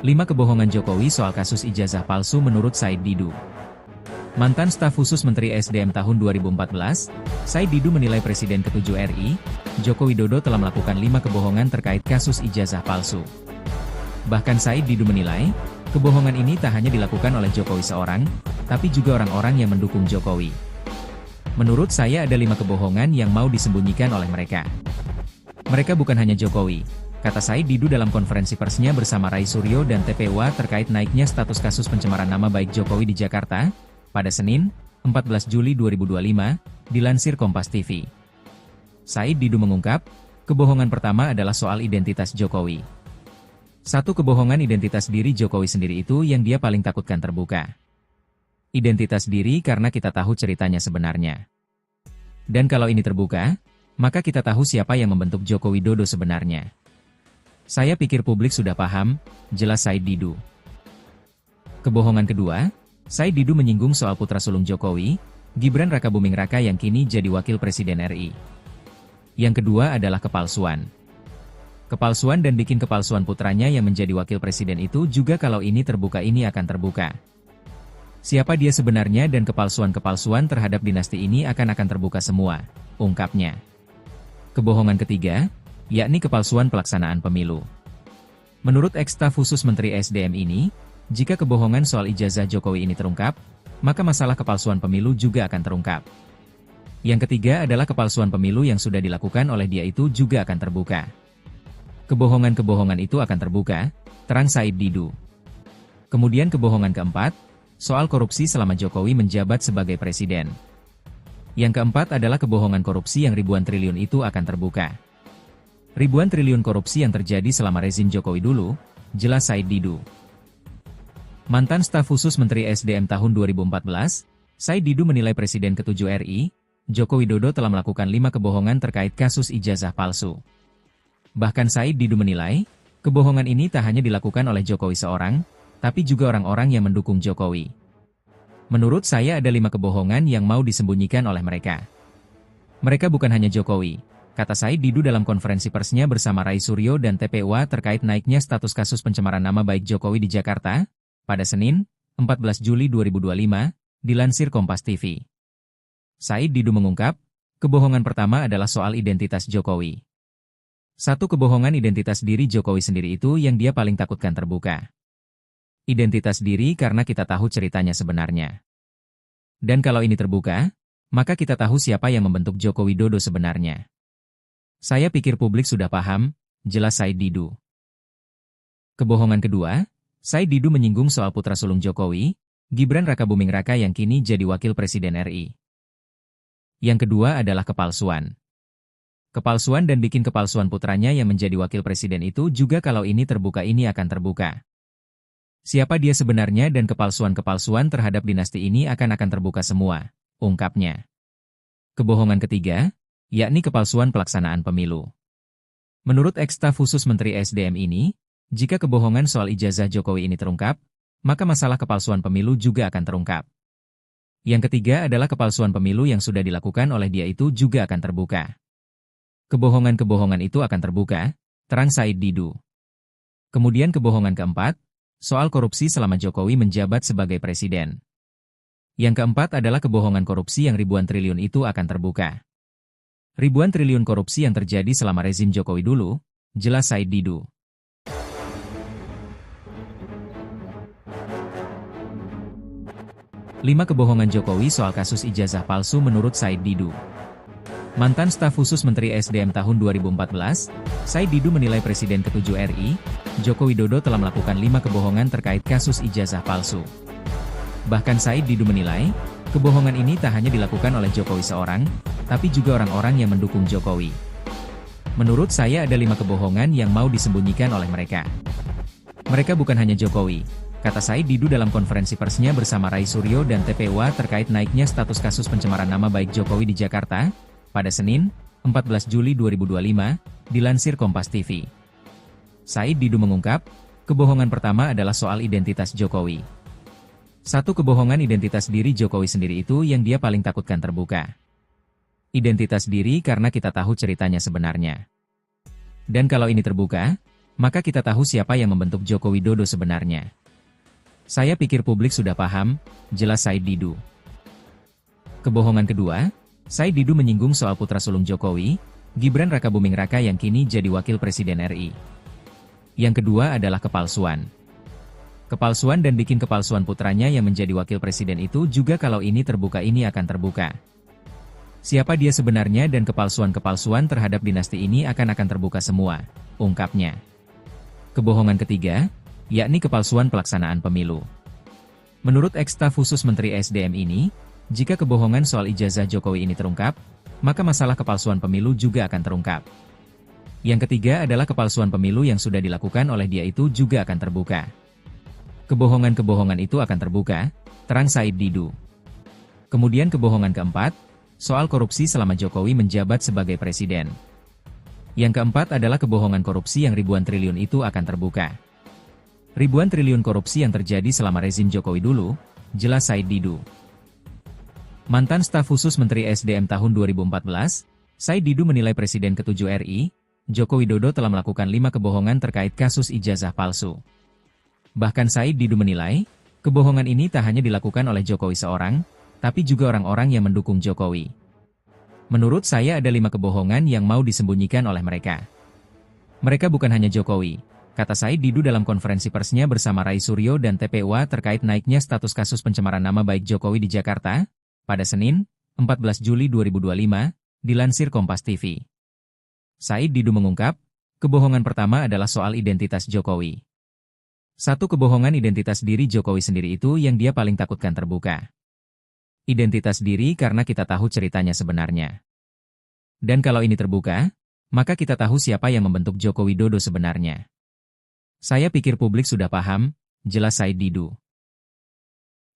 5 kebohongan Jokowi soal kasus ijazah palsu menurut Said Didu. Mantan staf khusus Menteri SDM tahun 2014, Said Didu menilai Presiden ke-7 RI, Joko Widodo telah melakukan 5 kebohongan terkait kasus ijazah palsu. Bahkan Said Didu menilai, kebohongan ini tak hanya dilakukan oleh Jokowi seorang, tapi juga orang-orang yang mendukung Jokowi. Menurut saya ada 5 kebohongan yang mau disembunyikan oleh mereka. Mereka bukan hanya Jokowi, kata Said Didu dalam konferensi persnya bersama Rai Suryo dan TPWA terkait naiknya status kasus pencemaran nama baik Jokowi di Jakarta, pada Senin, 14 Juli 2025, dilansir Kompas TV. Said Didu mengungkap, kebohongan pertama adalah soal identitas Jokowi. Satu kebohongan identitas diri Jokowi sendiri itu yang dia paling takutkan terbuka. Identitas diri karena kita tahu ceritanya sebenarnya. Dan kalau ini terbuka, maka kita tahu siapa yang membentuk Joko Widodo sebenarnya. Saya pikir publik sudah paham, jelas Said Didu. Kebohongan kedua, Said Didu menyinggung soal putra sulung Jokowi, Gibran Rakabuming Raka yang kini jadi wakil presiden RI. Yang kedua adalah kepalsuan. Kepalsuan dan bikin kepalsuan putranya yang menjadi wakil presiden itu juga kalau ini terbuka ini akan terbuka. Siapa dia sebenarnya dan kepalsuan-kepalsuan terhadap dinasti ini akan terbuka semua, ungkapnya. Kebohongan ketiga, yakni kepalsuan pelaksanaan pemilu. Menurut eks-staf khusus Menteri SDM ini, jika kebohongan soal ijazah Jokowi ini terungkap, maka masalah kepalsuan pemilu juga akan terungkap. Yang ketiga adalah kepalsuan pemilu yang sudah dilakukan oleh dia itu juga akan terbuka. Kebohongan-kebohongan itu akan terbuka, terang Said Didu. Kemudian kebohongan keempat, soal korupsi selama Jokowi menjabat sebagai presiden. Yang keempat adalah kebohongan korupsi yang ribuan triliun itu akan terbuka. Ribuan triliun korupsi yang terjadi selama rezim Jokowi dulu, jelas Said Didu. Mantan staf khusus Menteri SDM tahun 2014, Said Didu menilai Presiden ke-7 RI, Joko Widodo telah melakukan 5 kebohongan terkait kasus ijazah palsu. Bahkan Said Didu menilai, kebohongan ini tak hanya dilakukan oleh Jokowi seorang, tapi juga orang-orang yang mendukung Jokowi. Menurut saya ada 5 kebohongan yang mau disembunyikan oleh mereka. Mereka bukan hanya Jokowi, kata Said Didu dalam konferensi persnya bersama Rai Suryo dan TPWA terkait naiknya status kasus pencemaran nama baik Jokowi di Jakarta, pada Senin, 14 Juli 2025, dilansir Kompas TV. Said Didu mengungkap, kebohongan pertama adalah soal identitas Jokowi. Satu kebohongan identitas diri Jokowi sendiri itu yang dia paling takutkan terbuka. Identitas diri karena kita tahu ceritanya sebenarnya. Dan kalau ini terbuka, maka kita tahu siapa yang membentuk Joko Widodo sebenarnya. Saya pikir publik sudah paham, jelas Said Didu. Kebohongan kedua, Said Didu menyinggung soal putra sulung Jokowi, Gibran Rakabuming Raka yang kini jadi wakil presiden RI. Yang kedua adalah kepalsuan. Kepalsuan dan bikin kepalsuan putranya yang menjadi wakil presiden itu juga kalau ini terbuka ini akan terbuka. Siapa dia sebenarnya dan kepalsuan-kepalsuan terhadap dinasti ini akan terbuka semua, ungkapnya. Kebohongan ketiga, yakni kepalsuan pelaksanaan pemilu. Menurut eks-staf khusus Menteri SDM ini, jika kebohongan soal ijazah Jokowi ini terungkap, maka masalah kepalsuan pemilu juga akan terungkap. Yang ketiga adalah kepalsuan pemilu yang sudah dilakukan oleh dia itu juga akan terbuka. Kebohongan-kebohongan itu akan terbuka, terang Said Didu. Kemudian kebohongan keempat, soal korupsi selama Jokowi menjabat sebagai presiden. Yang keempat adalah kebohongan korupsi yang ribuan triliun itu akan terbuka. Ribuan triliun korupsi yang terjadi selama rezim Jokowi dulu, jelas Said Didu. Lima kebohongan Jokowi soal kasus ijazah palsu menurut Said Didu. Mantan staf khusus Menteri SDM tahun 2014, Said Didu menilai Presiden ke-7 RI, Joko Widodo telah melakukan 5 kebohongan terkait kasus ijazah palsu. Bahkan Said Didu menilai, kebohongan ini tak hanya dilakukan oleh Jokowi seorang, tapi juga orang-orang yang mendukung Jokowi. Menurut saya ada 5 kebohongan yang mau disembunyikan oleh mereka. Mereka bukan hanya Jokowi, kata Said Didu dalam konferensi persnya bersama Rai Suryo dan TPWA terkait naiknya status kasus pencemaran nama baik Jokowi di Jakarta, pada Senin, 14 Juli 2025, dilansir Kompas TV. Said Didu mengungkap, kebohongan pertama adalah soal identitas Jokowi. Satu kebohongan identitas diri Jokowi sendiri itu yang dia paling takutkan terbuka. Identitas diri karena kita tahu ceritanya sebenarnya. Dan kalau ini terbuka, maka kita tahu siapa yang membentuk Joko Widodo sebenarnya. Saya pikir publik sudah paham, jelas Said Didu. Kebohongan kedua, Said Didu menyinggung soal putra sulung Jokowi, Gibran Rakabuming Raka yang kini jadi wakil presiden RI. Yang kedua adalah kepalsuan. Kepalsuan dan bikin kepalsuan putranya yang menjadi wakil presiden itu juga kalau ini terbuka ini akan terbuka. Siapa dia sebenarnya dan kepalsuan-kepalsuan terhadap dinasti ini akan terbuka semua, ungkapnya. Kebohongan ketiga, yakni kepalsuan pelaksanaan pemilu. Menurut eks-staf khusus Menteri SDM ini, jika kebohongan soal ijazah Jokowi ini terungkap, maka masalah kepalsuan pemilu juga akan terungkap. Yang ketiga adalah kepalsuan pemilu yang sudah dilakukan oleh dia itu juga akan terbuka. Kebohongan-kebohongan itu akan terbuka, terang Said Didu. Kemudian kebohongan keempat, soal korupsi selama Jokowi menjabat sebagai presiden. Yang keempat adalah kebohongan korupsi yang ribuan triliun itu akan terbuka. Ribuan triliun korupsi yang terjadi selama rezim Jokowi dulu, jelas Said Didu. Mantan staf khusus Menteri SDM tahun 2014, Said Didu menilai Presiden ke-7 RI, Joko Widodo telah melakukan 5 kebohongan terkait kasus ijazah palsu. Bahkan Said Didu menilai, kebohongan ini tak hanya dilakukan oleh Jokowi seorang, tapi juga orang-orang yang mendukung Jokowi. Menurut saya ada 5 kebohongan yang mau disembunyikan oleh mereka. Mereka bukan hanya Jokowi, kata Said Didu dalam konferensi persnya bersama Rai Suryo dan TPUA terkait naiknya status kasus pencemaran nama baik Jokowi di Jakarta, pada Senin, 14 Juli 2025, dilansir Kompas TV. Said Didu mengungkap, kebohongan pertama adalah soal identitas Jokowi. Satu kebohongan identitas diri Jokowi sendiri itu yang dia paling takutkan terbuka. Identitas diri karena kita tahu ceritanya sebenarnya. Dan kalau ini terbuka, maka kita tahu siapa yang membentuk Joko Widodo sebenarnya. Saya pikir publik sudah paham, jelas Said Didu.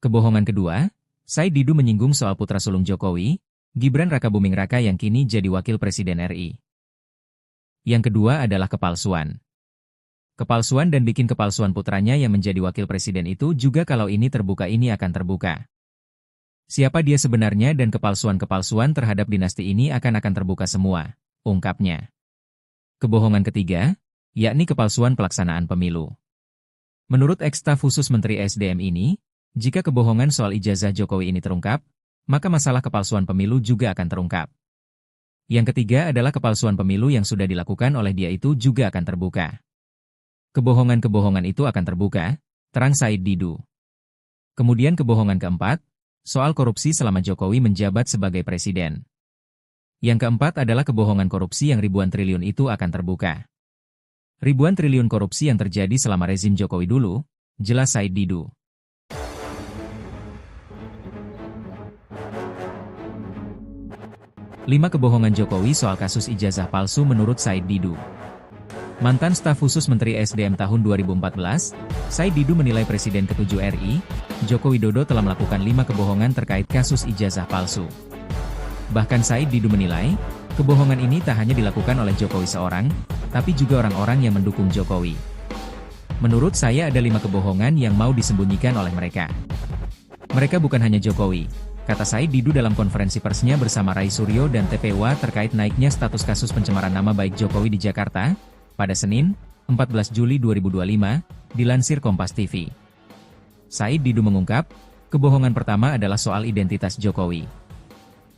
Kebohongan kedua, Said Didu menyinggung soal putra sulung Jokowi, Gibran Rakabuming Raka yang kini jadi wakil presiden RI. Yang kedua adalah kepalsuan. Kepalsuan dan bikin kepalsuan putranya yang menjadi wakil presiden itu juga kalau ini terbuka ini akan terbuka. Siapa dia sebenarnya dan kepalsuan-kepalsuan terhadap dinasti ini akan terbuka semua, ungkapnya. Kebohongan ketiga, yakni kepalsuan pelaksanaan pemilu. Menurut eks-staf khusus Menteri SDM ini, jika kebohongan soal ijazah Jokowi ini terungkap, maka masalah kepalsuan pemilu juga akan terungkap. Yang ketiga adalah kepalsuan pemilu yang sudah dilakukan oleh dia itu juga akan terbuka. Kebohongan-kebohongan itu akan terbuka, terang Said Didu. Kemudian kebohongan keempat, soal korupsi selama Jokowi menjabat sebagai presiden. Yang keempat adalah kebohongan korupsi yang ribuan triliun itu akan terbuka. Ribuan triliun korupsi yang terjadi selama rezim Jokowi dulu, jelas Said Didu. Lima kebohongan Jokowi soal kasus ijazah palsu menurut Said Didu. Mantan staf khusus Menteri SDM tahun 2014, Said Didu menilai Presiden ke-7 RI, Joko Widodo telah melakukan 5 kebohongan terkait kasus ijazah palsu. Bahkan Said Didu menilai, kebohongan ini tak hanya dilakukan oleh Jokowi seorang, tapi juga orang-orang yang mendukung Jokowi. Menurut saya ada 5 kebohongan yang mau disembunyikan oleh mereka. Mereka bukan hanya Jokowi, kata Said Didu dalam konferensi persnya bersama Rai Suryo dan TPUA terkait naiknya status kasus pencemaran nama baik Jokowi di Jakarta, pada Senin, 14 Juli 2025, dilansir Kompas TV. Said Didu mengungkap, kebohongan pertama adalah soal identitas Jokowi.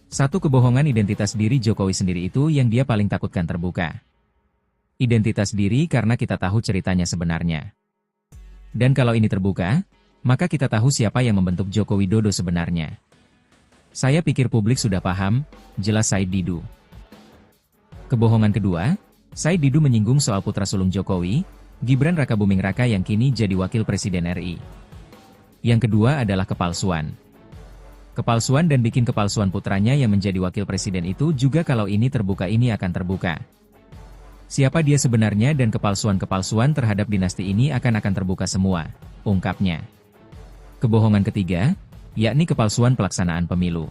Satu kebohongan identitas diri Jokowi sendiri itu yang dia paling takutkan terbuka. Identitas diri karena kita tahu ceritanya sebenarnya. Dan kalau ini terbuka, maka kita tahu siapa yang membentuk Joko Widodo sebenarnya. Saya pikir publik sudah paham, jelas Said Didu. Kebohongan kedua, Said Didu menyinggung soal putra sulung Jokowi, Gibran Rakabuming Raka yang kini jadi wakil presiden RI. Yang kedua adalah kepalsuan. Kepalsuan dan bikin kepalsuan putranya yang menjadi wakil presiden itu juga kalau ini terbuka ini akan terbuka. Siapa dia sebenarnya dan kepalsuan-kepalsuan terhadap dinasti ini akan terbuka semua, ungkapnya. Kebohongan ketiga, yakni kepalsuan pelaksanaan pemilu.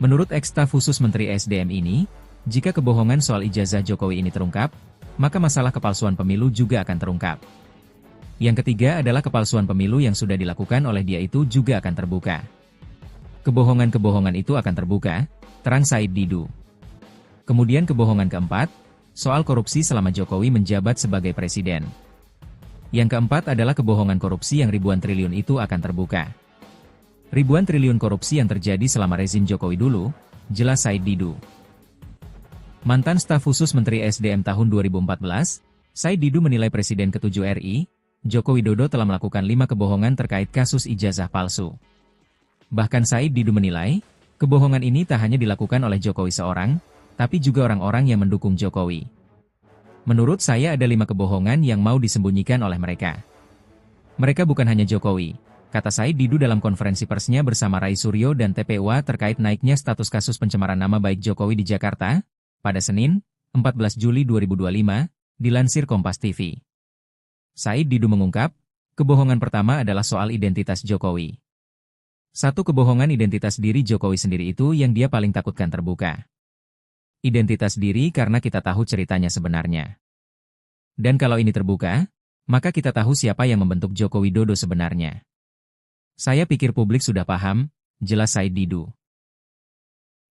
Menurut eks-staf khusus Menteri SDM ini, jika kebohongan soal ijazah Jokowi ini terungkap, maka masalah kepalsuan pemilu juga akan terungkap. Yang ketiga adalah kepalsuan pemilu yang sudah dilakukan oleh dia itu juga akan terbuka. Kebohongan-kebohongan itu akan terbuka, terang Said Didu. Kemudian kebohongan keempat, soal korupsi selama Jokowi menjabat sebagai presiden. Yang keempat adalah kebohongan korupsi yang ribuan triliun itu akan terbuka. Ribuan triliun korupsi yang terjadi selama rezim Jokowi dulu, jelas Said Didu. Mantan staf khusus Menteri SDM tahun 2014, Said Didu menilai Presiden ke-7 RI, Joko Widodo telah melakukan 5 kebohongan terkait kasus ijazah palsu. Bahkan Said Didu menilai, kebohongan ini tak hanya dilakukan oleh Jokowi seorang, tapi juga orang-orang yang mendukung Jokowi. Menurut saya ada 5 kebohongan yang mau disembunyikan oleh mereka. Mereka bukan hanya Jokowi, kata Said Didu dalam konferensi persnya bersama Rai Suryo dan TPUA terkait naiknya status kasus pencemaran nama baik Jokowi di Jakarta, pada Senin, 14 Juli 2025, dilansir Kompas TV. Said Didu mengungkap, kebohongan pertama adalah soal identitas Jokowi. Satu kebohongan identitas diri Jokowi sendiri itu yang dia paling takutkan terbuka. Identitas diri karena kita tahu ceritanya sebenarnya. Dan kalau ini terbuka, maka kita tahu siapa yang membentuk Joko Widodo sebenarnya. Saya pikir publik sudah paham, jelas Said Didu.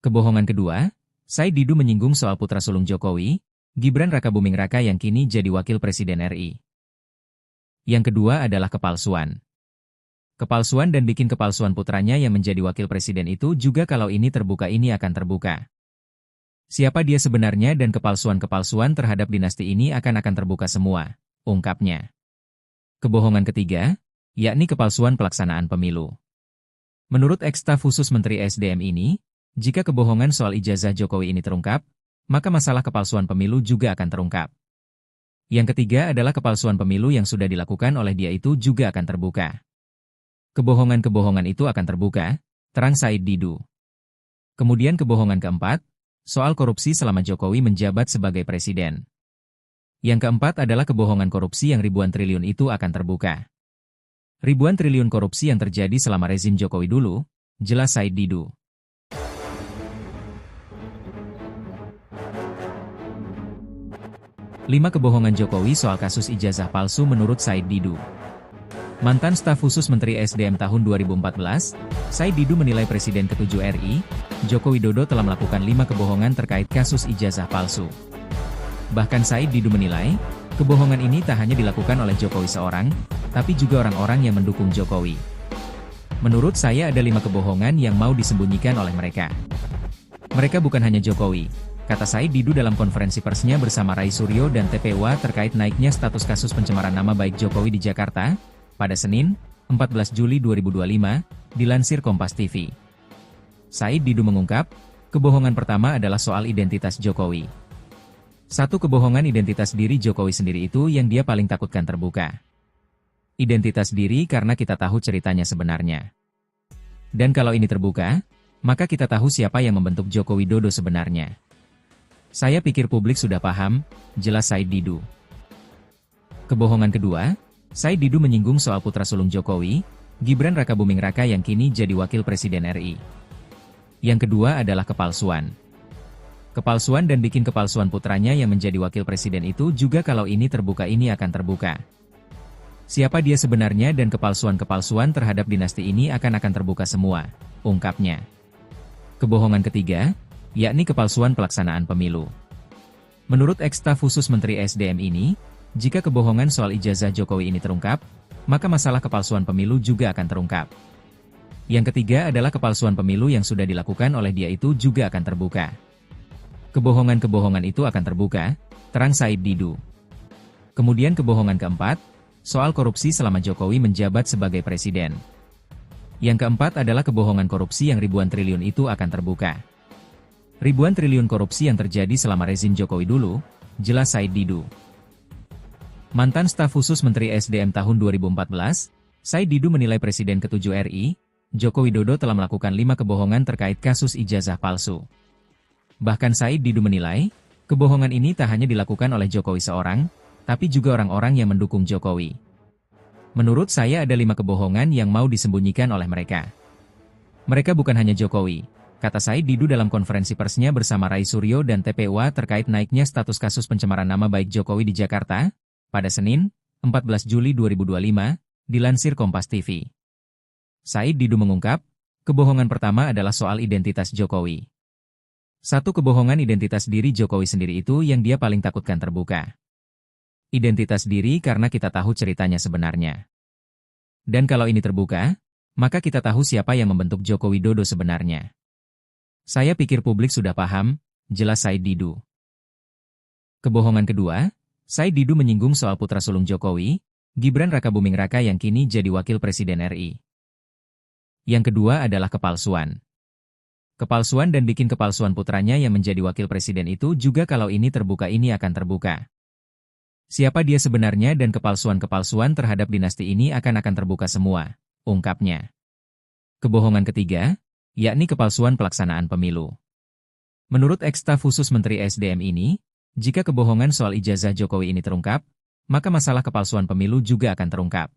Kebohongan kedua, Said Didu menyinggung soal putra sulung Jokowi, Gibran Rakabuming Raka yang kini jadi wakil presiden RI. Yang kedua adalah kepalsuan. Kepalsuan dan bikin kepalsuan putranya yang menjadi wakil presiden itu juga kalau ini terbuka ini akan terbuka. Siapa dia sebenarnya dan kepalsuan-kepalsuan terhadap dinasti ini akan terbuka semua, ungkapnya. Kebohongan ketiga, yakni kepalsuan pelaksanaan pemilu. Menurut eks-staf khusus Menteri SDM ini, jika kebohongan soal ijazah Jokowi ini terungkap, maka masalah kepalsuan pemilu juga akan terungkap. Yang ketiga adalah kepalsuan pemilu yang sudah dilakukan oleh dia itu juga akan terbuka. Kebohongan-kebohongan itu akan terbuka, terang Said Didu. Kemudian kebohongan keempat, soal korupsi selama Jokowi menjabat sebagai presiden. Yang keempat adalah kebohongan korupsi yang ribuan triliun itu akan terbuka. Ribuan triliun korupsi yang terjadi selama rezim Jokowi dulu, jelas Said Didu. Lima kebohongan Jokowi soal kasus ijazah palsu menurut Said Didu. Mantan staf khusus Menteri SDM tahun 2014, Said Didu menilai Presiden ke-7 RI, Joko Widodo telah melakukan 5 kebohongan terkait kasus ijazah palsu. Bahkan Said Didu menilai, kebohongan ini tak hanya dilakukan oleh Jokowi seorang, tapi juga orang-orang yang mendukung Jokowi. Menurut saya ada 5 kebohongan yang mau disembunyikan oleh mereka. Mereka bukan hanya Jokowi, kata Said Didu dalam konferensi persnya bersama Rai Suryo dan TPUA terkait naiknya status kasus pencemaran nama baik Jokowi di Jakarta, pada Senin, 14 Juli 2025, dilansir Kompas TV. Said Didu mengungkap, kebohongan pertama adalah soal identitas Jokowi. Satu kebohongan identitas diri Jokowi sendiri itu yang dia paling takutkan terbuka. Identitas diri karena kita tahu ceritanya sebenarnya. Dan kalau ini terbuka, maka kita tahu siapa yang membentuk Joko Widodo sebenarnya. Saya pikir publik sudah paham, jelas Said Didu. Kebohongan kedua, Said Didu menyinggung soal putra sulung Jokowi, Gibran Rakabuming Raka yang kini jadi wakil presiden RI. Yang kedua adalah kepalsuan. Kepalsuan dan bikin kepalsuan putranya yang menjadi wakil presiden itu juga kalau ini terbuka ini akan terbuka. Siapa dia sebenarnya dan kepalsuan-kepalsuan terhadap dinasti ini akan terbuka semua, ungkapnya. Kebohongan ketiga, yakni kepalsuan pelaksanaan pemilu. Menurut eks-staf khusus Menteri SDM ini, jika kebohongan soal ijazah Jokowi ini terungkap, maka masalah kepalsuan pemilu juga akan terungkap. Yang ketiga adalah kepalsuan pemilu yang sudah dilakukan oleh dia itu juga akan terbuka. Kebohongan-kebohongan itu akan terbuka, terang Said Didu. Kemudian kebohongan keempat, soal korupsi selama Jokowi menjabat sebagai presiden. Yang keempat adalah kebohongan korupsi yang ribuan triliun itu akan terbuka. Ribuan triliun korupsi yang terjadi selama rezim Jokowi dulu, jelas Said Didu. Mantan staf khusus Menteri SDM tahun 2014, Said Didu menilai Presiden ke-7 RI, Joko Widodo telah melakukan 5 kebohongan terkait kasus ijazah palsu. Bahkan Said Didu menilai, kebohongan ini tak hanya dilakukan oleh Jokowi seorang, tapi juga orang-orang yang mendukung Jokowi. Menurut saya ada 5 kebohongan yang mau disembunyikan oleh mereka. Mereka bukan hanya Jokowi, kata Said Didu dalam konferensi persnya bersama Rai Suryo dan TPUA terkait naiknya status kasus pencemaran nama baik Jokowi di Jakarta, pada Senin, 14 Juli 2025, dilansir Kompas TV. Said Didu mengungkap, kebohongan pertama adalah soal identitas Jokowi. Satu kebohongan identitas diri Jokowi sendiri itu yang dia paling takutkan terbuka. Identitas diri karena kita tahu ceritanya sebenarnya. Dan kalau ini terbuka, maka kita tahu siapa yang membentuk Joko Widodo sebenarnya. Saya pikir publik sudah paham, jelas Said Didu. Kebohongan kedua, Said Didu menyinggung soal putra sulung Jokowi, Gibran Rakabuming Raka yang kini jadi wakil presiden RI. Yang kedua adalah kepalsuan. Kepalsuan dan bikin kepalsuan putranya yang menjadi wakil presiden itu juga kalau ini terbuka ini akan terbuka. Siapa dia sebenarnya dan kepalsuan-kepalsuan terhadap dinasti ini akan terbuka semua, ungkapnya. Kebohongan ketiga, yakni kepalsuan pelaksanaan pemilu. Menurut eks-staf khusus Menteri SDM ini, jika kebohongan soal ijazah Jokowi ini terungkap, maka masalah kepalsuan pemilu juga akan terungkap.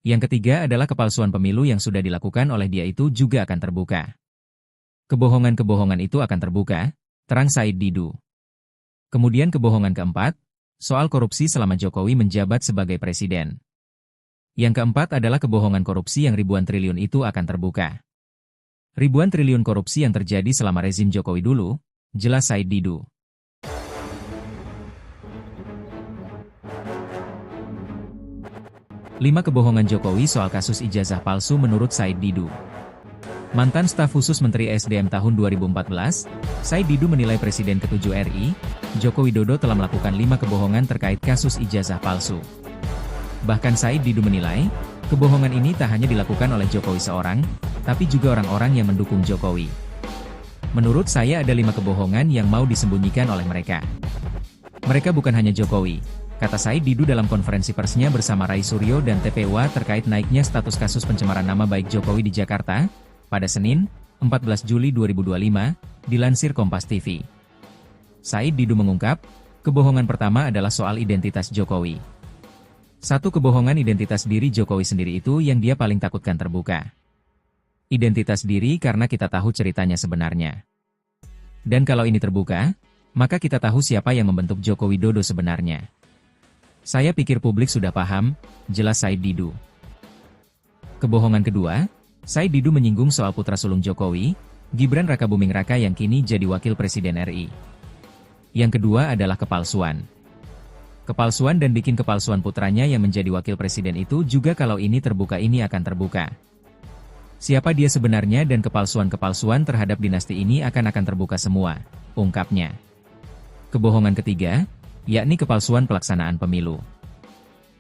Yang ketiga adalah kepalsuan pemilu yang sudah dilakukan oleh dia itu juga akan terbuka. Kebohongan-kebohongan itu akan terbuka, terang Said Didu. Kemudian kebohongan keempat, soal korupsi selama Jokowi menjabat sebagai presiden. Yang keempat adalah kebohongan korupsi yang ribuan triliun itu akan terbuka. Ribuan triliun korupsi yang terjadi selama rezim Jokowi dulu, jelas Said Didu. Lima kebohongan Jokowi soal kasus ijazah palsu menurut Said Didu. Mantan staf khusus Menteri SDM tahun 2014, Said Didu menilai Presiden ke-7 RI, Joko Widodo telah melakukan 5 kebohongan terkait kasus ijazah palsu. Bahkan Said Didu menilai, kebohongan ini tak hanya dilakukan oleh Jokowi seorang, tapi juga orang-orang yang mendukung Jokowi. Menurut saya ada 5 kebohongan yang mau disembunyikan oleh mereka. Mereka bukan hanya Jokowi, kata Said Didu dalam konferensi persnya bersama Rai Suryo dan TPUA terkait naiknya status kasus pencemaran nama baik Jokowi di Jakarta, pada Senin, 14 Juli 2025, dilansir Kompas TV. Said Didu mengungkap, kebohongan pertama adalah soal identitas Jokowi. Satu kebohongan identitas diri Jokowi sendiri itu yang dia paling takutkan terbuka. Identitas diri karena kita tahu ceritanya sebenarnya. Dan kalau ini terbuka, maka kita tahu siapa yang membentuk Joko Widodo sebenarnya. Saya pikir publik sudah paham, jelas Said Didu. Kebohongan kedua, Said Didu menyinggung soal putra sulung Jokowi, Gibran Rakabuming Raka yang kini jadi wakil presiden RI. Yang kedua adalah kepalsuan. Kepalsuan dan bikin kepalsuan putranya yang menjadi wakil presiden itu juga kalau ini terbuka ini akan terbuka. Siapa dia sebenarnya dan kepalsuan-kepalsuan terhadap dinasti ini akan terbuka semua, ungkapnya. Kebohongan ketiga, yakni kepalsuan pelaksanaan pemilu.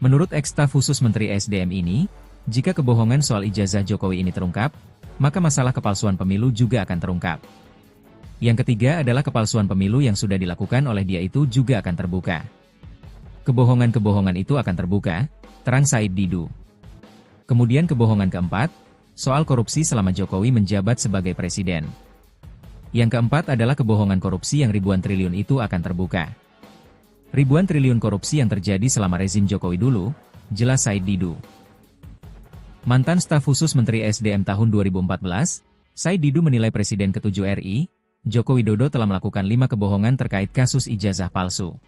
Menurut eks-staf khusus Menteri SDM ini, jika kebohongan soal ijazah Jokowi ini terungkap, maka masalah kepalsuan pemilu juga akan terungkap. Yang ketiga adalah kepalsuan pemilu yang sudah dilakukan oleh dia itu juga akan terbuka. Kebohongan-kebohongan itu akan terbuka, terang Said Didu. Kemudian kebohongan keempat, soal korupsi selama Jokowi menjabat sebagai presiden. Yang keempat adalah kebohongan korupsi yang ribuan triliun itu akan terbuka. Ribuan triliun korupsi yang terjadi selama rezim Jokowi dulu, jelas Said Didu. Mantan staf khusus Menteri SDM tahun 2014, Said Didu menilai Presiden ke-7 RI, Joko Widodo telah melakukan 5 kebohongan terkait kasus ijazah palsu.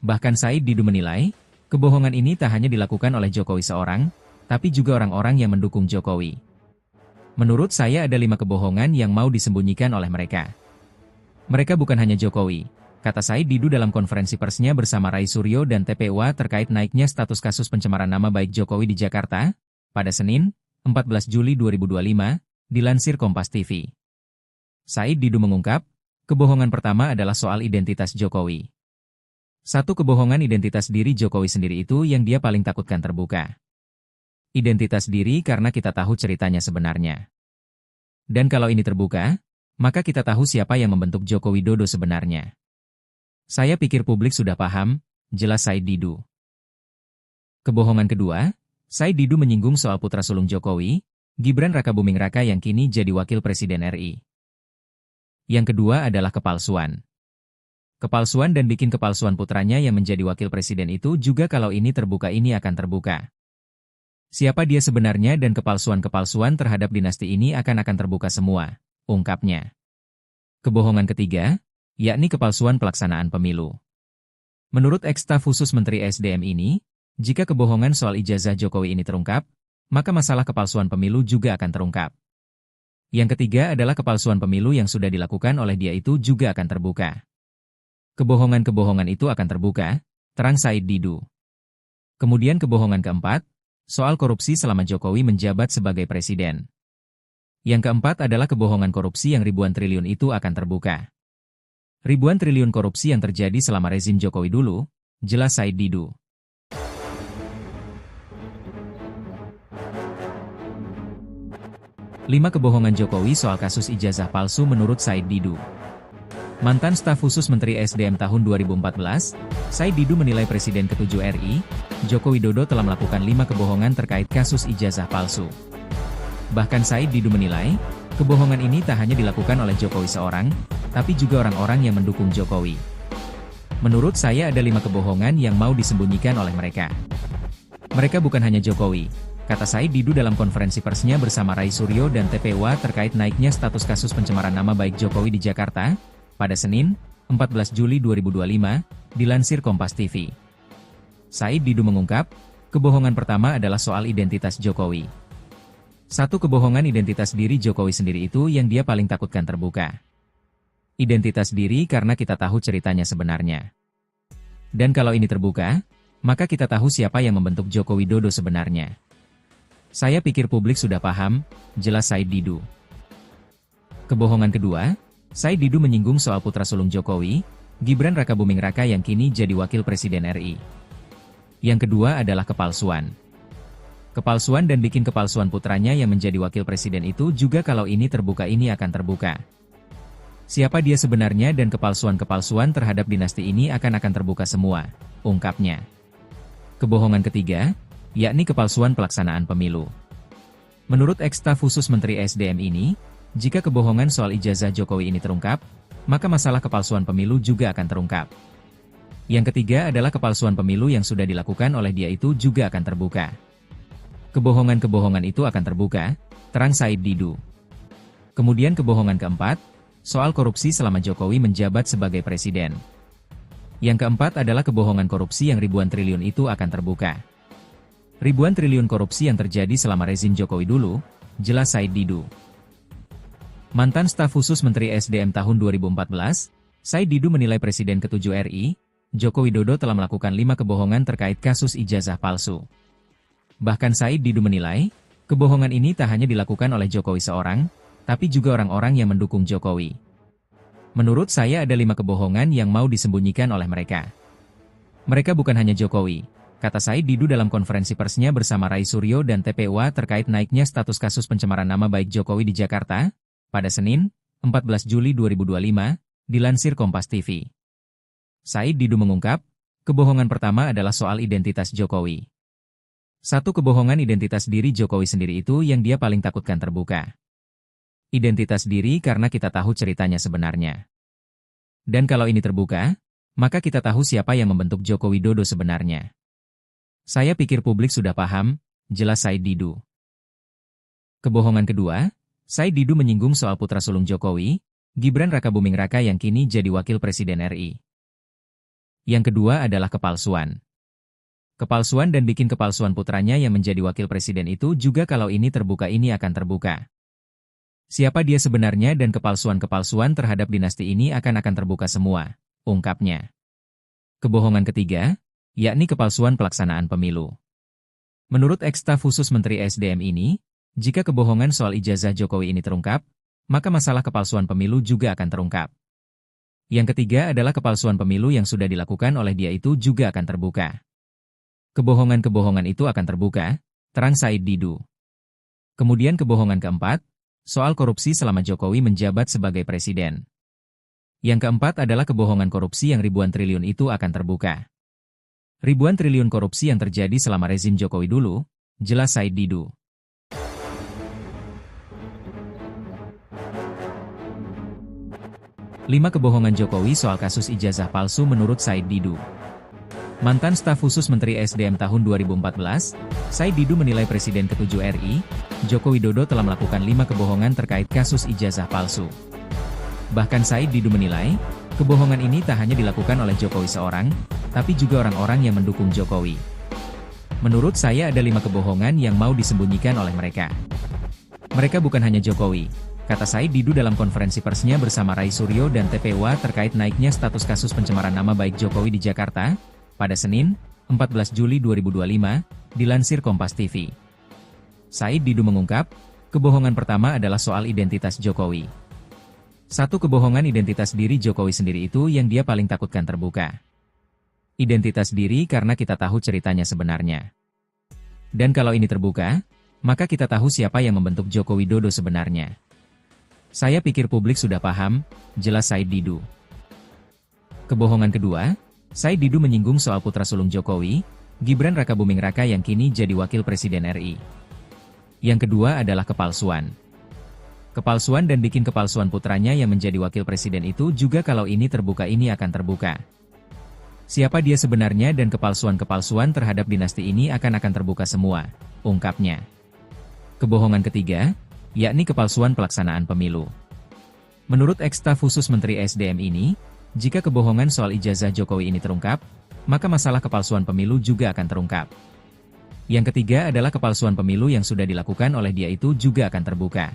Bahkan Said Didu menilai, kebohongan ini tak hanya dilakukan oleh Jokowi seorang, tapi juga orang-orang yang mendukung Jokowi. Menurut saya ada 5 kebohongan yang mau disembunyikan oleh mereka. Mereka bukan hanya Jokowi, kata Said Didu dalam konferensi persnya bersama Rai Suryo dan TPUA terkait naiknya status kasus pencemaran nama baik Jokowi di Jakarta, pada Senin, 14 Juli 2025, dilansir Kompas TV. Said Didu mengungkap, kebohongan pertama adalah soal identitas Jokowi. Satu kebohongan identitas diri Jokowi sendiri itu yang dia paling takutkan terbuka. Identitas diri karena kita tahu ceritanya sebenarnya. Dan kalau ini terbuka, maka kita tahu siapa yang membentuk Joko Widodo sebenarnya. Saya pikir publik sudah paham, jelas Said Didu. Kebohongan kedua, Said Didu menyinggung soal putra sulung Jokowi, Gibran Rakabuming Raka yang kini jadi wakil presiden RI. Yang kedua adalah kepalsuan. Kepalsuan dan bikin kepalsuan putranya yang menjadi wakil presiden itu juga kalau ini terbuka ini akan terbuka. Siapa dia sebenarnya dan kepalsuan-kepalsuan terhadap dinasti ini akan terbuka semua, ungkapnya. Kebohongan ketiga, yakni kepalsuan pelaksanaan pemilu. Menurut eks-staf khusus Menteri SDM ini, jika kebohongan soal ijazah Jokowi ini terungkap, maka masalah kepalsuan pemilu juga akan terungkap. Yang ketiga adalah kepalsuan pemilu yang sudah dilakukan oleh dia itu juga akan terbuka. Kebohongan-kebohongan itu akan terbuka, terang Said Didu. Kemudian kebohongan keempat, soal korupsi selama Jokowi menjabat sebagai presiden. Yang keempat adalah kebohongan korupsi yang ribuan triliun itu akan terbuka. Ribuan triliun korupsi yang terjadi selama rezim Jokowi dulu, jelas Said Didu. 5 kebohongan Jokowi soal kasus ijazah palsu menurut Said Didu. Mantan staf khusus Menteri SDM tahun 2014, Said Didu menilai Presiden ke-7 RI, Joko Widodo telah melakukan 5 kebohongan terkait kasus ijazah palsu. Bahkan Said Didu menilai, kebohongan ini tak hanya dilakukan oleh Jokowi seorang, tapi juga orang-orang yang mendukung Jokowi. Menurut saya ada 5 kebohongan yang mau disembunyikan oleh mereka. Mereka bukan hanya Jokowi, kata Said Didu dalam konferensi persnya bersama Rai Suryo dan TPWA terkait naiknya status kasus pencemaran nama baik Jokowi di Jakarta, pada Senin, 14 Juli 2025, dilansir Kompas TV. Said Didu mengungkap, kebohongan pertama adalah soal identitas Jokowi. Satu kebohongan identitas diri Jokowi sendiri itu yang dia paling takutkan terbuka. Identitas diri karena kita tahu ceritanya sebenarnya. Dan kalau ini terbuka, maka kita tahu siapa yang membentuk Joko Widodo sebenarnya. Saya pikir publik sudah paham, jelas Said Didu. Kebohongan kedua, Said Didu menyinggung soal putra sulung Jokowi, Gibran Rakabuming Raka yang kini jadi wakil presiden RI. Yang kedua adalah kepalsuan. Kepalsuan dan bikin kepalsuan putranya yang menjadi wakil presiden itu juga kalau ini terbuka ini akan terbuka. Siapa dia sebenarnya dan kepalsuan-kepalsuan terhadap dinasti ini akan terbuka semua, ungkapnya. Kebohongan ketiga, yakni kepalsuan pelaksanaan pemilu. Menurut eks-staf khusus Menteri SDM ini, jika kebohongan soal ijazah Jokowi ini terungkap, maka masalah kepalsuan pemilu juga akan terungkap. Yang ketiga adalah kepalsuan pemilu yang sudah dilakukan oleh dia itu juga akan terbuka. Kebohongan-kebohongan itu akan terbuka, terang Said Didu. Kemudian kebohongan keempat, soal korupsi selama Jokowi menjabat sebagai presiden. Yang keempat adalah kebohongan korupsi yang ribuan triliun itu akan terbuka. Ribuan triliun korupsi yang terjadi selama rezim Jokowi dulu, jelas Said Didu. Mantan staf khusus Menteri SDM tahun 2014, Said Didu menilai Presiden ke-7 RI, Joko Widodo telah melakukan 5 kebohongan terkait kasus ijazah palsu. Bahkan Said Didu menilai, kebohongan ini tak hanya dilakukan oleh Jokowi seorang, tapi juga orang-orang yang mendukung Jokowi. Menurut saya ada 5 kebohongan yang mau disembunyikan oleh mereka. Mereka bukan hanya Jokowi, kata Said Didu dalam konferensi persnya bersama Rai Suryo dan TPWA terkait naiknya status kasus pencemaran nama baik Jokowi di Jakarta, pada Senin, 14 Juli 2025, dilansir Kompas TV. Said Didu mengungkap, kebohongan pertama adalah soal identitas Jokowi. Satu kebohongan identitas diri Jokowi sendiri itu yang dia paling takutkan terbuka. Identitas diri karena kita tahu ceritanya sebenarnya. Dan kalau ini terbuka, maka kita tahu siapa yang membentuk Joko Widodo sebenarnya. Saya pikir publik sudah paham, jelas Said Didu. Kebohongan kedua, Said Didu menyinggung soal putra sulung Jokowi, Gibran Rakabuming Raka yang kini jadi wakil presiden RI. Yang kedua adalah kepalsuan. Kepalsuan dan bikin kepalsuan putranya yang menjadi wakil presiden itu juga kalau ini terbuka ini akan terbuka. Siapa dia sebenarnya dan kepalsuan-kepalsuan terhadap dinasti ini akan terbuka semua, ungkapnya. Kebohongan ketiga, yakni kepalsuan pelaksanaan pemilu. Menurut eks-staf khusus Menteri SDM ini, jika kebohongan soal ijazah Jokowi ini terungkap, maka masalah kepalsuan pemilu juga akan terungkap. Yang ketiga adalah kepalsuan pemilu yang sudah dilakukan oleh dia itu juga akan terbuka. Kebohongan-kebohongan itu akan terbuka, terang Said Didu. Kemudian kebohongan keempat, soal korupsi selama Jokowi menjabat sebagai presiden. Yang keempat adalah kebohongan korupsi yang ribuan triliun itu akan terbuka. Ribuan triliun korupsi yang terjadi selama rezim Jokowi dulu, jelas Said Didu. Lima kebohongan Jokowi soal kasus ijazah palsu menurut Said Didu. Mantan staf khusus Menteri SDM tahun 2014, Said Didu menilai Presiden ke-7 RI, Joko Widodo telah melakukan 5 kebohongan terkait kasus ijazah palsu. Bahkan Said Didu menilai, kebohongan ini tak hanya dilakukan oleh Jokowi seorang, tapi juga orang-orang yang mendukung Jokowi. Menurut saya ada 5 kebohongan yang mau disembunyikan oleh mereka. Mereka bukan hanya Jokowi, kata Said Didu dalam konferensi persnya bersama Rai Suryo dan TPWA terkait naiknya status kasus pencemaran nama baik Jokowi di Jakarta, pada Senin, 14 Juli 2025, dilansir Kompas TV. Said Didu mengungkap, kebohongan pertama adalah soal identitas Jokowi. Satu kebohongan identitas diri Jokowi sendiri itu yang dia paling takutkan terbuka. Identitas diri karena kita tahu ceritanya sebenarnya. Dan kalau ini terbuka, maka kita tahu siapa yang membentuk Joko Widodo sebenarnya. Saya pikir publik sudah paham, jelas Said Didu. Kebohongan kedua, Said Didu menyinggung soal putra sulung Jokowi, Gibran Rakabuming Raka yang kini jadi wakil presiden RI. Yang kedua adalah kepalsuan. Kepalsuan dan bikin kepalsuan putranya yang menjadi wakil presiden itu juga kalau ini terbuka ini akan terbuka. Siapa dia sebenarnya dan kepalsuan-kepalsuan terhadap dinasti ini akan terbuka semua, ungkapnya. Kebohongan ketiga, yakni kepalsuan pelaksanaan pemilu. Menurut eks-staf khusus Menteri SDM ini, jika kebohongan soal ijazah Jokowi ini terungkap, maka masalah kepalsuan pemilu juga akan terungkap. Yang ketiga adalah kepalsuan pemilu yang sudah dilakukan oleh dia itu juga akan terbuka.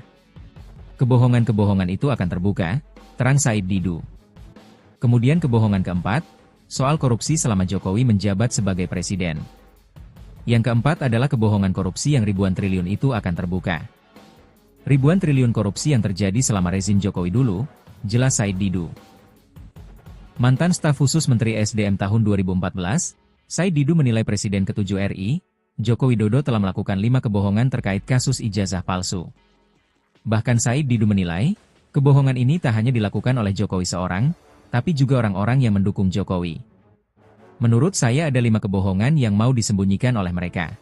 Kebohongan-kebohongan itu akan terbuka, terang Said Didu. Kemudian kebohongan keempat, soal korupsi selama Jokowi menjabat sebagai presiden. Yang keempat adalah kebohongan korupsi yang ribuan triliun itu akan terbuka. Ribuan triliun korupsi yang terjadi selama rezim Jokowi dulu, jelas Said Didu. Mantan staf khusus Menteri SDM tahun 2014, Said Didu menilai Presiden ke-7 RI, Joko Widodo telah melakukan 5 kebohongan terkait kasus ijazah palsu. Bahkan Said Didu menilai, kebohongan ini tak hanya dilakukan oleh Jokowi seorang, tapi juga orang-orang yang mendukung Jokowi. Menurut saya ada 5 kebohongan yang mau disembunyikan oleh mereka.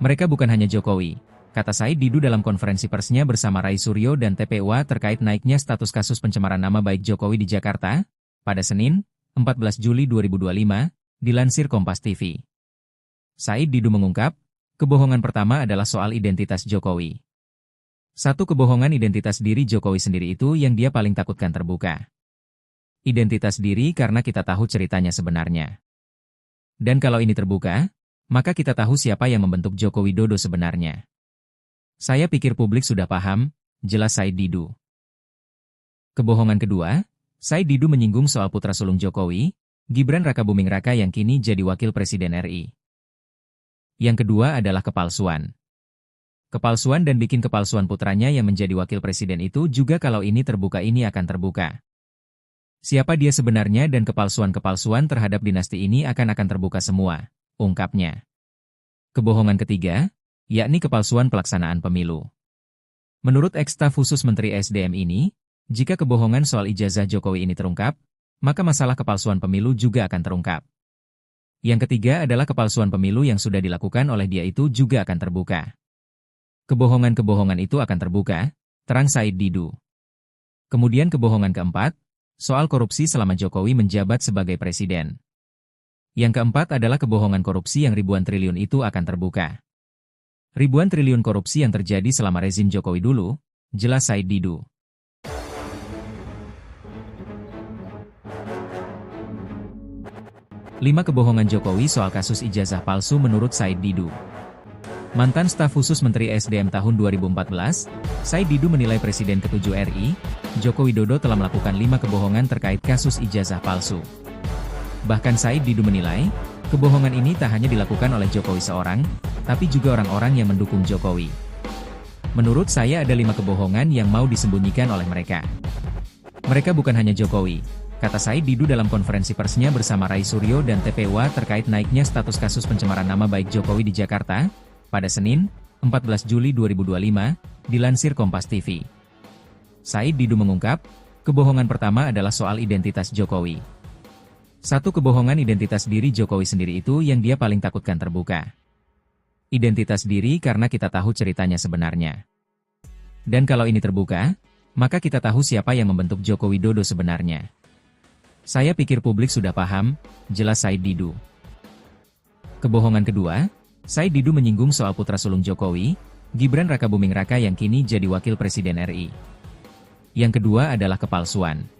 Mereka bukan hanya Jokowi, kata Said Didu dalam konferensi persnya bersama Rai Suryo dan TPWA terkait naiknya status kasus pencemaran nama baik Jokowi di Jakarta, pada Senin, 14 Juli 2025, dilansir Kompas TV. Said Didu mengungkap, kebohongan pertama adalah soal identitas Jokowi. Satu kebohongan identitas diri Jokowi sendiri itu yang dia paling takutkan terbuka. Identitas diri karena kita tahu ceritanya sebenarnya. Dan kalau ini terbuka, maka kita tahu siapa yang membentuk Joko Widodo sebenarnya. Saya pikir publik sudah paham, jelas Said Didu. Kebohongan kedua, Said Didu menyinggung soal putra sulung Jokowi, Gibran Rakabuming Raka yang kini jadi wakil presiden RI. Yang kedua adalah kepalsuan. Kepalsuan dan bikin kepalsuan putranya yang menjadi wakil presiden itu juga kalau ini terbuka ini akan terbuka. Siapa dia sebenarnya dan kepalsuan-kepalsuan terhadap dinasti ini akan terbuka semua, ungkapnya. Kebohongan ketiga, yakni kepalsuan pelaksanaan pemilu. Menurut eks-staf khusus Menteri SDM ini, jika kebohongan soal ijazah Jokowi ini terungkap, maka masalah kepalsuan pemilu juga akan terungkap. Yang ketiga adalah kepalsuan pemilu yang sudah dilakukan oleh dia itu juga akan terbuka. Kebohongan-kebohongan itu akan terbuka, terang Said Didu. Kemudian kebohongan keempat, soal korupsi selama Jokowi menjabat sebagai presiden. Yang keempat adalah kebohongan korupsi yang ribuan triliun itu akan terbuka. Ribuan triliun korupsi yang terjadi selama rezim Jokowi dulu, jelas Said Didu. Lima kebohongan Jokowi soal kasus ijazah palsu menurut Said Didu. Mantan staf khusus Menteri SDM tahun 2014, Said Didu menilai Presiden ke-7 RI, Joko Widodo telah melakukan 5 kebohongan terkait kasus ijazah palsu. Bahkan Said Didu menilai, kebohongan ini tak hanya dilakukan oleh Jokowi seorang, tapi juga orang-orang yang mendukung Jokowi. Menurut saya ada 5 kebohongan yang mau disembunyikan oleh mereka. Mereka bukan hanya Jokowi, kata Said Didu dalam konferensi persnya bersama Rai Suryo dan TPWA terkait naiknya status kasus pencemaran nama baik Jokowi di Jakarta, pada Senin, 14 Juli 2025, dilansir Kompas TV. Said Didu mengungkap, kebohongan pertama adalah soal identitas Jokowi. Satu kebohongan identitas diri Jokowi sendiri itu yang dia paling takutkan terbuka. Identitas diri karena kita tahu ceritanya sebenarnya. Dan kalau ini terbuka, maka kita tahu siapa yang membentuk Joko Widodo sebenarnya. Saya pikir publik sudah paham, jelas Said Didu. Kebohongan kedua, Said Didu menyinggung soal putra sulung Jokowi, Gibran Rakabuming Raka yang kini jadi wakil presiden RI. Yang kedua adalah kepalsuan.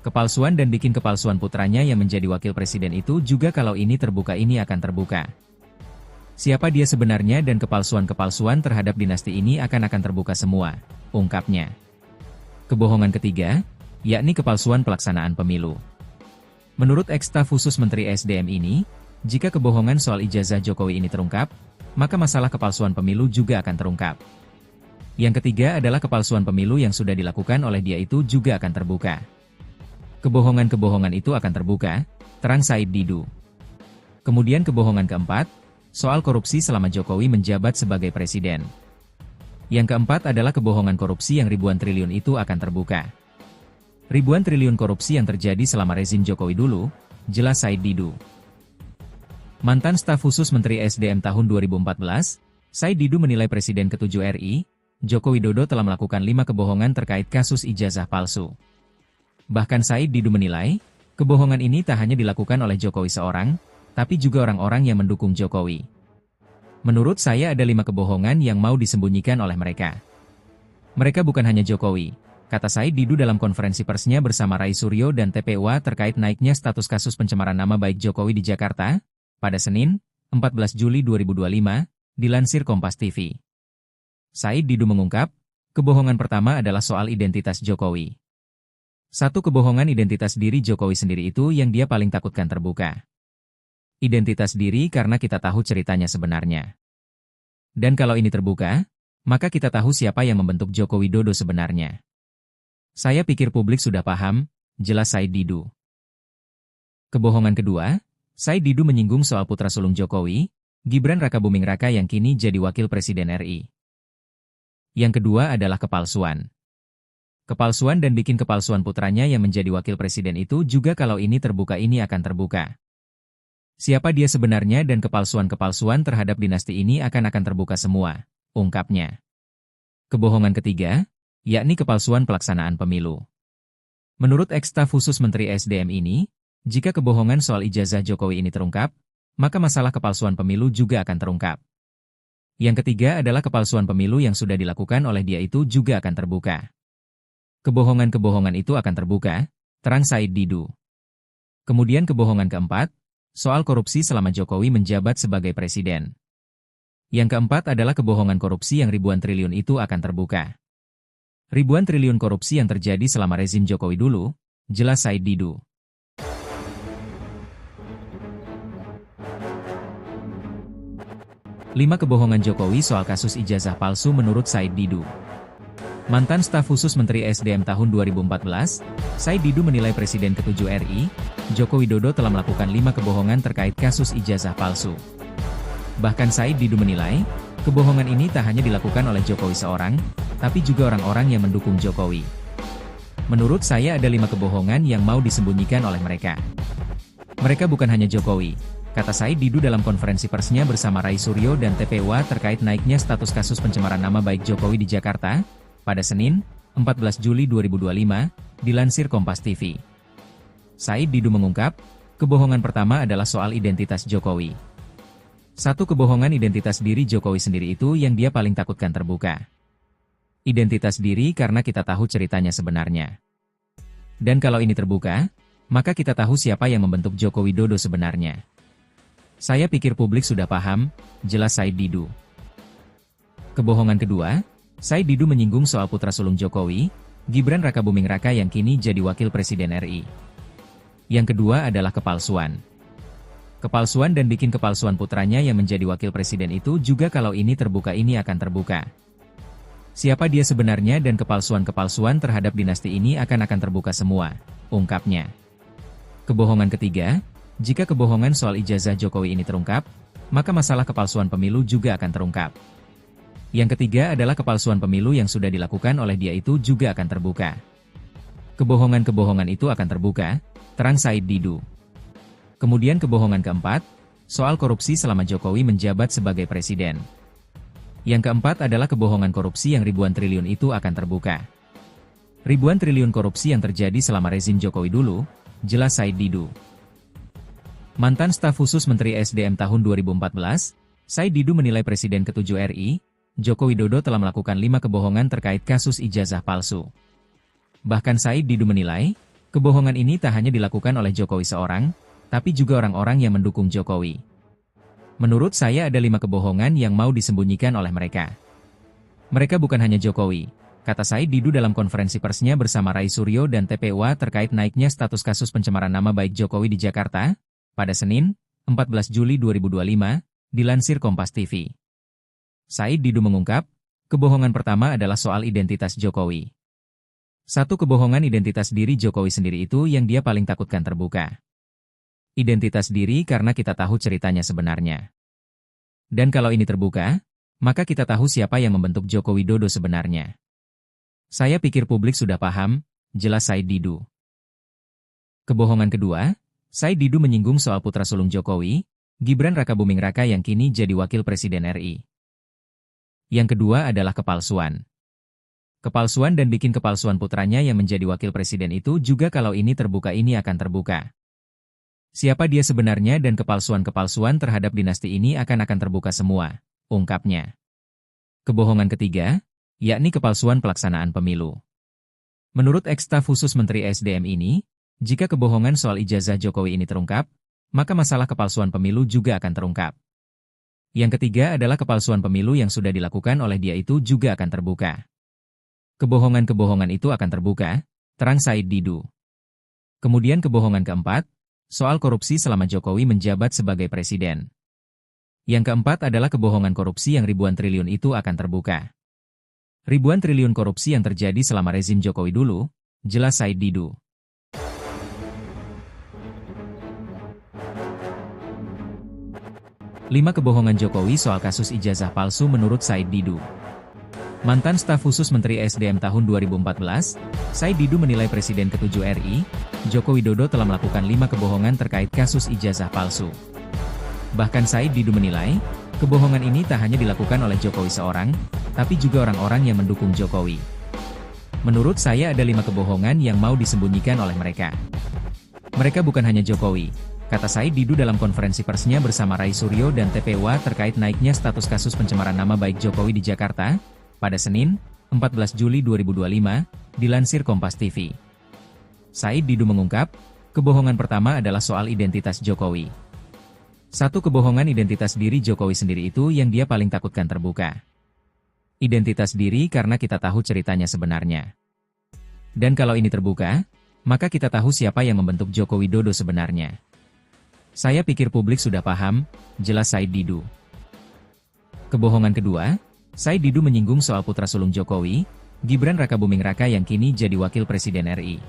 Kepalsuan dan bikin kepalsuan putranya yang menjadi wakil presiden itu juga kalau ini terbuka ini akan terbuka. Siapa dia sebenarnya dan kepalsuan-kepalsuan terhadap dinasti ini akan terbuka semua, ungkapnya. Kebohongan ketiga, yakni kepalsuan pelaksanaan pemilu. Menurut eks-staf khusus Menteri SDM ini, jika kebohongan soal ijazah Jokowi ini terungkap, maka masalah kepalsuan pemilu juga akan terungkap. Yang ketiga adalah kepalsuan pemilu yang sudah dilakukan oleh dia itu juga akan terbuka. Kebohongan-kebohongan itu akan terbuka, terang Said Didu. Kemudian kebohongan keempat, soal korupsi selama Jokowi menjabat sebagai presiden. Yang keempat adalah kebohongan korupsi yang ribuan triliun itu akan terbuka. Ribuan triliun korupsi yang terjadi selama rezim Jokowi dulu, jelas Said Didu. Mantan staf khusus Menteri SDM tahun 2014, Said Didu menilai Presiden ke-7 RI, Joko Widodo telah melakukan 5 kebohongan terkait kasus ijazah palsu. Bahkan Said Didu menilai, kebohongan ini tak hanya dilakukan oleh Jokowi seorang, tapi juga orang-orang yang mendukung Jokowi. Menurut saya ada 5 kebohongan yang mau disembunyikan oleh mereka. Mereka bukan hanya Jokowi, kata Said Didu dalam konferensi persnya bersama Rai Suryo dan TPUA terkait naiknya status kasus pencemaran nama baik Jokowi di Jakarta, pada Senin, 14 Juli 2025, dilansir Kompas TV. Said Didu mengungkap, kebohongan pertama adalah soal identitas Jokowi. Satu kebohongan identitas diri Jokowi sendiri itu yang dia paling takutkan terbuka. Identitas diri karena kita tahu ceritanya sebenarnya. Dan kalau ini terbuka, maka kita tahu siapa yang membentuk Joko Widodo sebenarnya. Saya pikir publik sudah paham, jelas Said Didu. Kebohongan kedua, Said Didu menyinggung soal putra sulung Jokowi, Gibran Rakabuming Raka yang kini jadi wakil presiden RI. Yang kedua adalah kepalsuan. Kepalsuan dan bikin kepalsuan putranya yang menjadi wakil presiden itu juga kalau ini terbuka ini akan terbuka. Siapa dia sebenarnya dan kepalsuan-kepalsuan terhadap dinasti ini akan terbuka semua, ungkapnya. Kebohongan ketiga, yakni kepalsuan pelaksanaan pemilu. Menurut eks-staf khusus Menteri SDM ini, jika kebohongan soal ijazah Jokowi ini terungkap, maka masalah kepalsuan pemilu juga akan terungkap. Yang ketiga adalah kepalsuan pemilu yang sudah dilakukan oleh dia itu juga akan terbuka. Kebohongan-kebohongan itu akan terbuka, terang Said Didu. Kemudian kebohongan keempat, soal korupsi selama Jokowi menjabat sebagai presiden. Yang keempat adalah kebohongan korupsi yang ribuan triliun itu akan terbuka. Ribuan triliun korupsi yang terjadi selama rezim Jokowi dulu, jelas Said Didu. Lima kebohongan Jokowi soal kasus ijazah palsu menurut Said Didu. Mantan staf khusus Menteri SDM tahun 2014, Said Didu menilai Presiden ke-7 RI, Joko Widodo telah melakukan 5 kebohongan terkait kasus ijazah palsu. Bahkan Said Didu menilai, kebohongan ini tak hanya dilakukan oleh Jokowi seorang, tapi juga orang-orang yang mendukung Jokowi. Menurut saya ada 5 kebohongan yang mau disembunyikan oleh mereka. Mereka bukan hanya Jokowi, kata Said Didu dalam konferensi persnya bersama Rai Suryo dan TPUA terkait naiknya status kasus pencemaran nama baik Jokowi di Jakarta, pada Senin, 14 Juli 2025, dilansir Kompas TV. Said Didu mengungkap, kebohongan pertama adalah soal identitas Jokowi. Satu kebohongan identitas diri Jokowi sendiri itu yang dia paling takutkan terbuka. Identitas diri karena kita tahu ceritanya sebenarnya. Dan kalau ini terbuka, maka kita tahu siapa yang membentuk Joko Widodo sebenarnya. Saya pikir publik sudah paham, jelas Said Didu. Kebohongan kedua, Said Didu menyinggung soal putra sulung Jokowi, Gibran Rakabuming Raka yang kini jadi wakil presiden RI. Yang kedua adalah kepalsuan. Kepalsuan dan bikin kepalsuan putranya yang menjadi wakil presiden itu juga kalau ini terbuka ini akan terbuka. Siapa dia sebenarnya dan kepalsuan-kepalsuan terhadap dinasti ini akan terbuka semua, ungkapnya. Kebohongan ketiga, jika kebohongan soal ijazah Jokowi ini terungkap, maka masalah kepalsuan pemilu juga akan terungkap. Yang ketiga adalah kepalsuan pemilu yang sudah dilakukan oleh dia itu juga akan terbuka. Kebohongan-kebohongan itu akan terbuka, terang Said Didu. Kemudian kebohongan keempat, soal korupsi selama Jokowi menjabat sebagai presiden. Yang keempat adalah kebohongan korupsi yang ribuan triliun itu akan terbuka. Ribuan triliun korupsi yang terjadi selama rezim Jokowi dulu, jelas Said Didu. Mantan staf khusus Menteri SDM tahun 2014, Said Didu menilai Presiden ke-7 RI, Joko Widodo telah melakukan 5 kebohongan terkait kasus ijazah palsu. Bahkan Said Didu menilai, kebohongan ini tak hanya dilakukan oleh Jokowi seorang, tapi juga orang-orang yang mendukung Jokowi. Menurut saya ada 5 kebohongan yang mau disembunyikan oleh mereka. Mereka bukan hanya Jokowi, kata Said Didu dalam konferensi persnya bersama Rai Suryo dan TPUA terkait naiknya status kasus pencemaran nama baik Jokowi di Jakarta, pada Senin, 14 Juli 2025, dilansir Kompas TV. Said Didu mengungkap, kebohongan pertama adalah soal identitas Jokowi. Satu kebohongan identitas diri Jokowi sendiri itu yang dia paling takutkan terbuka. Identitas diri karena kita tahu ceritanya sebenarnya. Dan kalau ini terbuka, maka kita tahu siapa yang membentuk Joko Widodo sebenarnya. Saya pikir publik sudah paham, jelas Said Didu. Kebohongan kedua, Said Didu menyinggung soal putra sulung Jokowi, Gibran Rakabuming Raka yang kini jadi wakil presiden RI. Yang kedua adalah kepalsuan. Kepalsuan dan bikin kepalsuan putranya yang menjadi wakil presiden itu juga kalau ini terbuka ini akan terbuka. Siapa dia sebenarnya dan kepalsuan-kepalsuan terhadap dinasti ini akan terbuka semua, ungkapnya. Kebohongan ketiga, yakni kepalsuan pelaksanaan pemilu. Menurut eks-staf khusus Menteri SDM ini, jika kebohongan soal ijazah Jokowi ini terungkap, maka masalah kepalsuan pemilu juga akan terungkap. Yang ketiga adalah kepalsuan pemilu yang sudah dilakukan oleh dia itu juga akan terbuka. Kebohongan-kebohongan itu akan terbuka, terang Said Didu. Kemudian kebohongan keempat, soal korupsi selama Jokowi menjabat sebagai presiden. Yang keempat adalah kebohongan korupsi yang ribuan triliun itu akan terbuka. Ribuan triliun korupsi yang terjadi selama rezim Jokowi dulu, jelas Said Didu. Lima kebohongan Jokowi soal kasus ijazah palsu menurut Said Didu. Mantan staf khusus Menteri SDM tahun 2014, Said Didu menilai Presiden ke-7 RI, Joko Widodo telah melakukan 5 kebohongan terkait kasus ijazah palsu. Bahkan Said Didu menilai, kebohongan ini tak hanya dilakukan oleh Jokowi seorang, tapi juga orang-orang yang mendukung Jokowi. Menurut saya ada 5 kebohongan yang mau disembunyikan oleh mereka. Mereka bukan hanya Jokowi, kata Said Didu dalam konferensi persnya bersama Rai Suryo dan TPUA terkait naiknya status kasus pencemaran nama baik Jokowi di Jakarta, pada Senin, 14 Juli 2025, dilansir Kompas TV. Said Didu mengungkap, kebohongan pertama adalah soal identitas Jokowi. Satu kebohongan identitas diri Jokowi sendiri itu yang dia paling takutkan terbuka. Identitas diri karena kita tahu ceritanya sebenarnya. Dan kalau ini terbuka, maka kita tahu siapa yang membentuk Joko Widodo sebenarnya. Saya pikir publik sudah paham, jelas Said Didu. Kebohongan kedua, Said Didu menyinggung soal putra sulung Jokowi, Gibran Rakabuming Raka yang kini jadi wakil presiden RI.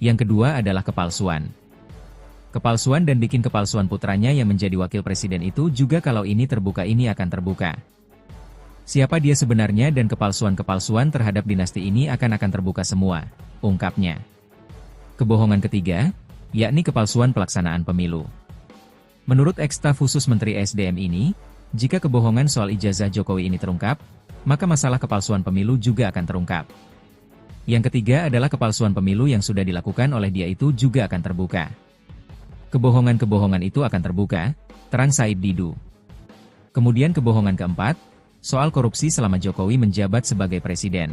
Yang kedua adalah kepalsuan. Kepalsuan dan bikin kepalsuan putranya yang menjadi wakil presiden itu juga kalau ini terbuka ini akan terbuka. Siapa dia sebenarnya dan kepalsuan-kepalsuan terhadap dinasti ini akan terbuka semua, ungkapnya. Kebohongan ketiga, yakni kepalsuan pelaksanaan pemilu. Menurut eks-staf khusus Menteri SDM ini, jika kebohongan soal ijazah Jokowi ini terungkap, maka masalah kepalsuan pemilu juga akan terungkap. Yang ketiga adalah kepalsuan pemilu yang sudah dilakukan oleh dia itu juga akan terbuka. Kebohongan-kebohongan itu akan terbuka, terang Said Didu. Kemudian kebohongan keempat, soal korupsi selama Jokowi menjabat sebagai presiden.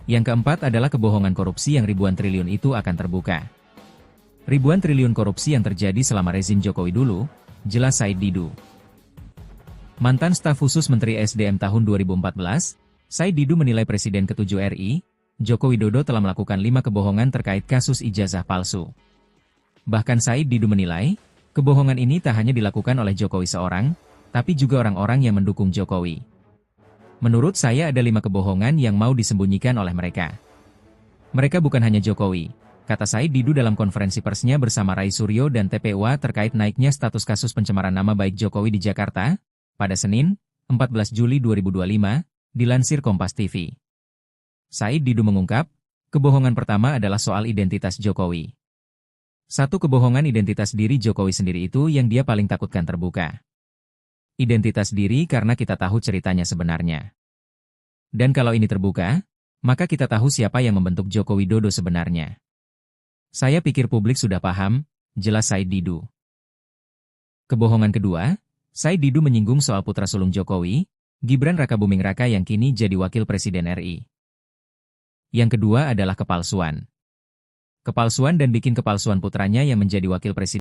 Yang keempat adalah kebohongan korupsi yang ribuan triliun itu akan terbuka. Ribuan triliun korupsi yang terjadi selama rezim Jokowi dulu, jelas Said Didu. Mantan staf khusus Menteri SDM tahun 2014, Said Didu menilai Presiden ke-7 RI, Joko Widodo telah melakukan 5 kebohongan terkait kasus ijazah palsu. Bahkan Said Didu menilai, kebohongan ini tak hanya dilakukan oleh Jokowi seorang, tapi juga orang-orang yang mendukung Jokowi. Menurut saya ada 5 kebohongan yang mau disembunyikan oleh mereka. Mereka bukan hanya Jokowi, kata Said Didu dalam konferensi persnya bersama Rai Suryo dan TPUA terkait naiknya status kasus pencemaran nama baik Jokowi di Jakarta, pada Senin, 14 Juli 2025, dilansir Kompas TV. Said Didu mengungkap, kebohongan pertama adalah soal identitas Jokowi. Satu kebohongan identitas diri Jokowi sendiri itu yang dia paling takutkan terbuka. Identitas diri karena kita tahu ceritanya sebenarnya. Dan kalau ini terbuka, maka kita tahu siapa yang membentuk Joko Widodo sebenarnya. Saya pikir publik sudah paham, jelas Said Didu. Kebohongan kedua, Said Didu menyinggung soal putra sulung Jokowi, Gibran Rakabuming Raka yang kini jadi wakil presiden RI. Yang kedua adalah kepalsuan. Kepalsuan dan bikin kepalsuan putranya yang menjadi wakil presiden.